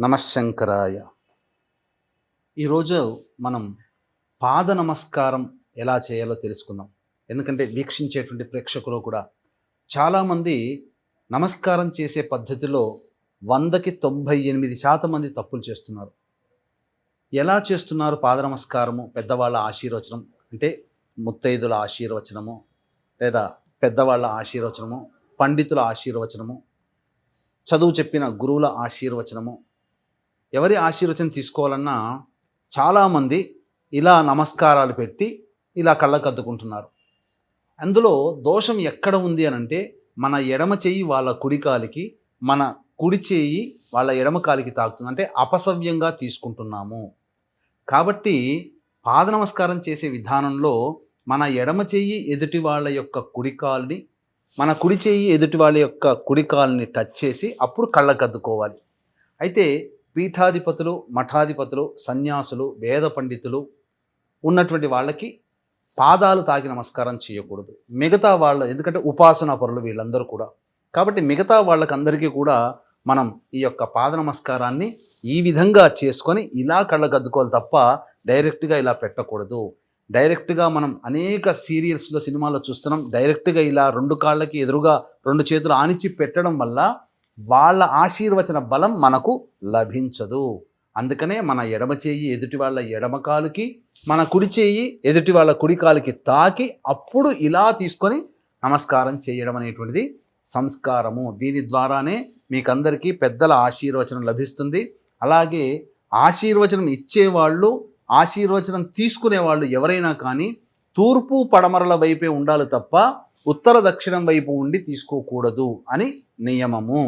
నమశంకరాయ. ఈరోజు మనం పాద నమస్కారం ఎలా చేయాలో తెలుసుకుందాం. ఎందుకంటే వీక్షించేటువంటి ప్రేక్షకులు కూడా చాలామంది నమస్కారం చేసే పద్ధతిలో 100కి 98% మంది తప్పులు చేస్తున్నారు. ఎలా చేస్తున్నారు పాద నమస్కారము? పెద్దవాళ్ళ ఆశీర్వచనం అంటే ముత్తైదుల ఆశీర్వచనము, లేదా పెద్దవాళ్ళ ఆశీర్వచనము, పండితుల ఆశీర్వచనము, చదువు చెప్పిన గురువుల ఆశీర్వచనము, ఎవరి ఆశీర్వచనం తీసుకోవాలన్నా చాలామంది ఇలా నమస్కారాలు పెట్టి ఇలా కళ్ళకద్దుకుంటున్నారు. అందులో దోషం ఎక్కడ ఉంది అనంటే, మన ఎడమ చెయ్యి వాళ్ళ కుడి కాలికి, మన కుడి చెయ్యి వాళ్ళ ఎడమ కాలికి తాకుతుంది. అంటే అపసవ్యంగా తీసుకుంటున్నాము. కాబట్టి పాద నమస్కారం చేసే విధానంలో మన ఎడమ చెయ్యి ఎదుటి వాళ్ళ యొక్క కుడి కాలుని, మన కుడి చెయ్యి ఎదుటి వాళ్ళ యొక్క కుడి కాలుని టచ్ చేసి అప్పుడు కళ్ళకద్దుకోవాలి. అయితే పీఠాధిపతులు, మఠాధిపతులు, సన్యాసులు, వేద పండితులు ఉన్నటువంటి వాళ్ళకి పాదాలు తాకి నమస్కారం చేయకూడదు. మిగతా వాళ్ళు, ఎందుకంటే ఉపాసనా పరులు వీళ్ళందరూ కూడా. కాబట్టి మిగతా వాళ్ళకందరికీ కూడా మనం ఈ యొక్క పాద నమస్కారాన్ని ఈ విధంగా చేసుకొని ఇలా కళ్ళకద్దుకోవాలి తప్ప డైరెక్ట్గా ఇలా పెట్టకూడదు. డైరెక్ట్గా మనం అనేక సీరియల్స్లో, సినిమాల్లో చూస్తున్నాం. డైరెక్ట్గా ఇలా 2 కాళ్ళకి ఎదురుగా 2 చేతులు ఆనిచి పెట్టడం వల్ల వాళ్ళ ఆశీర్వచన బలం మనకు లభించదు. అందుకనే మన ఎడమ చేయి ఎదుటి వాళ్ళ ఎడమ కాలుకి, మన కుడి చేయి ఎదుటి వాళ్ళ కుడి కాలుకి తాకి అప్పుడు ఇలా తీసుకొని నమస్కారం చేయడం అనేటువంటిది సంస్కారము. దీని ద్వారానే మీకందరికీ పెద్దల ఆశీర్వచనం లభిస్తుంది. అలాగే ఆశీర్వచనం ఇచ్చేవాళ్ళు, ఆశీర్వచనం తీసుకునేవాళ్ళు ఎవరైనా కానీ తూర్పు పడమరల వైపే ఉండాలి తప్ప ఉత్తర దక్షిణం వైపు ఉండి తీసుకోకూడదు అని నియమము.